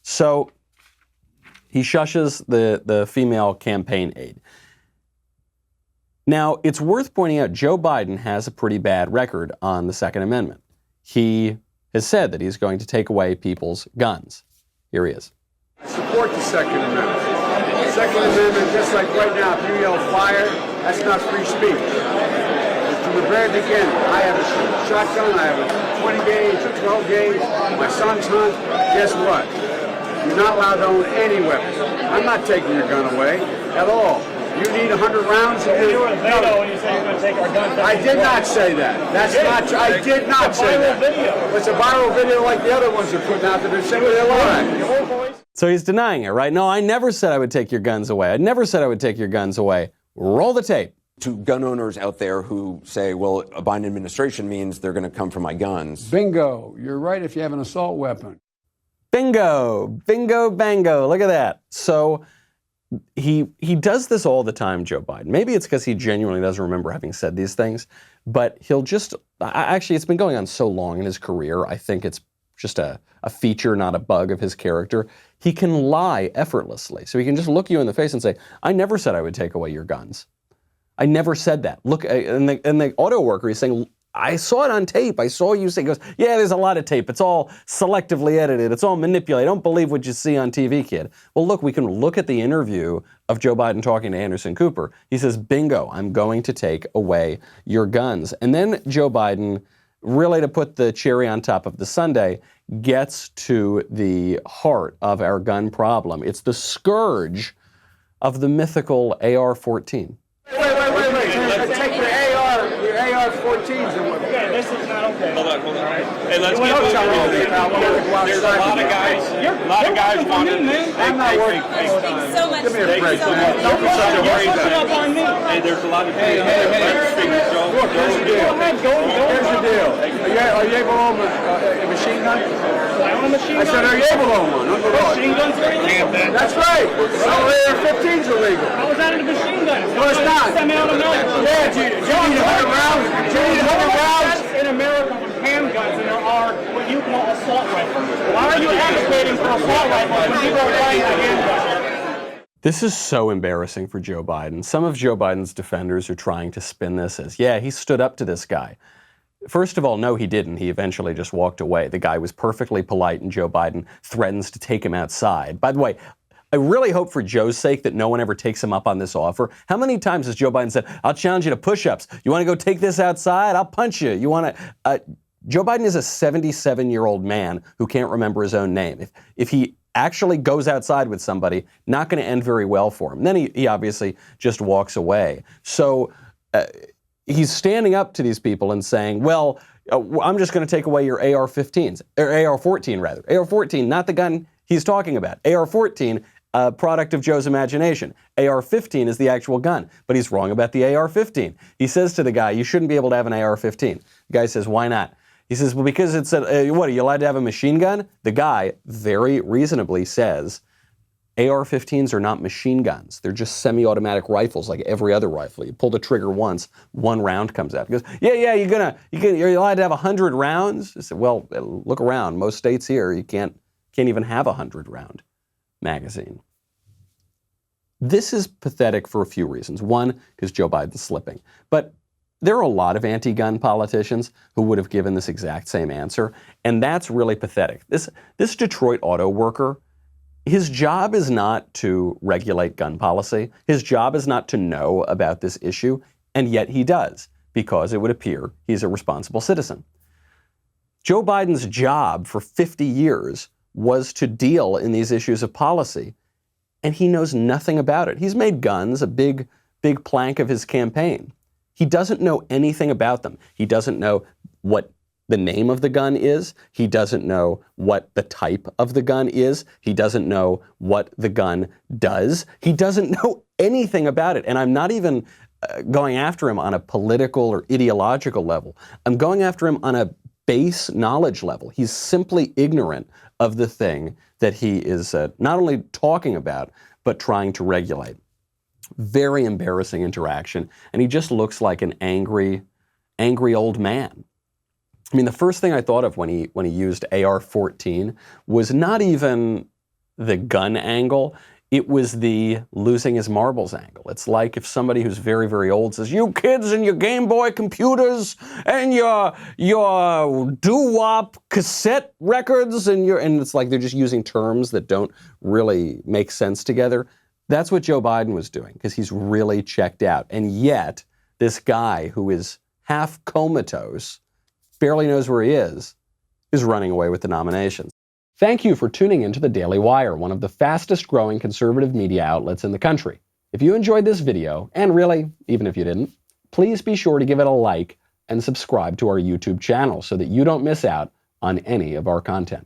So he shushes the female campaign aide. Now, it's worth pointing out Joe Biden has a pretty bad record on the Second Amendment. He has said that he's going to take away people's guns. Here he is. I support the Second Amendment. The Second Amendment, just like right now, if you yell fire, that's not free speech. From the very beginning, I have a shotgun, I have a 20 gauge, a 12 gauge, my son's hunt. Guess what? You're not allowed to own any weapons. I'm not taking your gun away at all. You need 100 rounds. You were in a video when you said you're going to take our guns. I did not say that. That's not true. I did not say that. Video. It's a viral video like the other ones are putting out there. They're simply lying. So he's denying it, right? No, I never said I would take your guns away. I never said I would take your guns away. Roll the tape. To gun owners out there who say, well, a Biden administration means they're going to come for my guns. Bingo. You're right if you have an assault weapon. Bingo. Bingo, bango. Look at that. So he does this all the time, Joe Biden. Maybe it's because he genuinely doesn't remember having said these things, but he'll just, actually, it's been going on so long in his career, I think it's just a feature, not a bug of his character. He can lie effortlessly. So he can just look you in the face and say, I never said I would take away your guns. I never said that. Look, and the auto worker, he's saying, I saw it on tape. I saw you say, he goes, yeah, there's a lot of tape. It's all selectively edited. It's all manipulated. Don't believe what you see on TV, kid. Well, look, we can look at the interview of Joe Biden talking to Anderson Cooper. He says, bingo, I'm going to take away your guns. And then Joe Biden, really to put the cherry on top of the sundae, gets to the heart of our gun problem. It's the scourge of the mythical AR-14. Wait. Take your AR-14s and what? Okay, this is not okay. Hold on. Hey, let's get moving. There's a lot of guys wanting this. I'm not worried. Thanks so much. Give me a break. Don't be so worried about it. Hey, there's a lot of people. Look, here's the deal. Here's the deal. Are you able to own a machine gun? I own a machine gun. I said, are you able to own one? Machine guns are illegal. That's right. So AR-15's illegal. How is that in a machine gun? No, it's not. Semi-automatic. Yeah, do you need 100 rounds? Do you need 100 rounds? In America, with handguns, and there are what you call assault rifles. Why are you advocating for assault rifles when people are buying a handgun? This is so embarrassing for Joe Biden. Some of Joe Biden's defenders are trying to spin this as, yeah, he stood up to this guy. First of all, no, he didn't. He eventually just walked away. The guy was perfectly polite, and Joe Biden threatens to take him outside. By the way, I really hope for Joe's sake that no one ever takes him up on this offer. How many times has Joe Biden said, I'll challenge you to push-ups. You want to go take this outside? I'll punch you. You want to... Joe Biden is a 77-year-old man who can't remember his own name. If he actually goes outside with somebody, not going to end very well for him. Then he obviously just walks away. So he's standing up to these people and saying, well, I'm just going to take away your AR-15s, or AR-14 rather. AR-14, not the gun he's talking about. AR-14, product of Joe's imagination. AR-15 is the actual gun, but he's wrong about the AR-15. He says to the guy, you shouldn't be able to have an AR-15. The guy says, why not? He says, well, because it's what, are you allowed to have a machine gun? The guy very reasonably says, AR-15s are not machine guns. They're just semi-automatic rifles like every other rifle. You pull the trigger once, one round comes out. He goes, yeah, you're allowed to have 100 rounds? I said, well, look around. Most states here, you can't even have a 100-round magazine. This is pathetic for a few reasons. One, because Joe Biden's slipping. But there are a lot of anti-gun politicians who would have given this exact same answer, and that's really pathetic. This Detroit auto worker, his job is not to regulate gun policy. His job is not to know about this issue, and yet he does, because it would appear he's a responsible citizen. Joe Biden's job for 50 years was to deal in these issues of policy, and he knows nothing about it. He's made guns a big plank of his campaign. He doesn't know anything about them. He doesn't know what the name of the gun is. He doesn't know what the type of the gun is. He doesn't know what the gun does. He doesn't know anything about it. And I'm not even going after him on a political or ideological level. I'm going after him on a base knowledge level. He's simply ignorant of the thing that he is not only talking about, but trying to regulate. Very embarrassing interaction, and he just looks like an angry old man. I mean, the first thing I thought of when he used AR-14 was not even the gun angle. It was the losing his marbles angle. It's like if somebody who's very, very old says, "You kids and your Game Boy computers and your doo-wop cassette records," and it's like they're just using terms that don't really make sense together. That's what Joe Biden was doing, because he's really checked out. And yet, this guy who is half comatose, barely knows where he is running away with the nomination. Thank you for tuning into the Daily Wire, one of the fastest growing conservative media outlets in the country. If you enjoyed this video, and really, even if you didn't, please be sure to give it a like and subscribe to our YouTube channel so that you don't miss out on any of our content.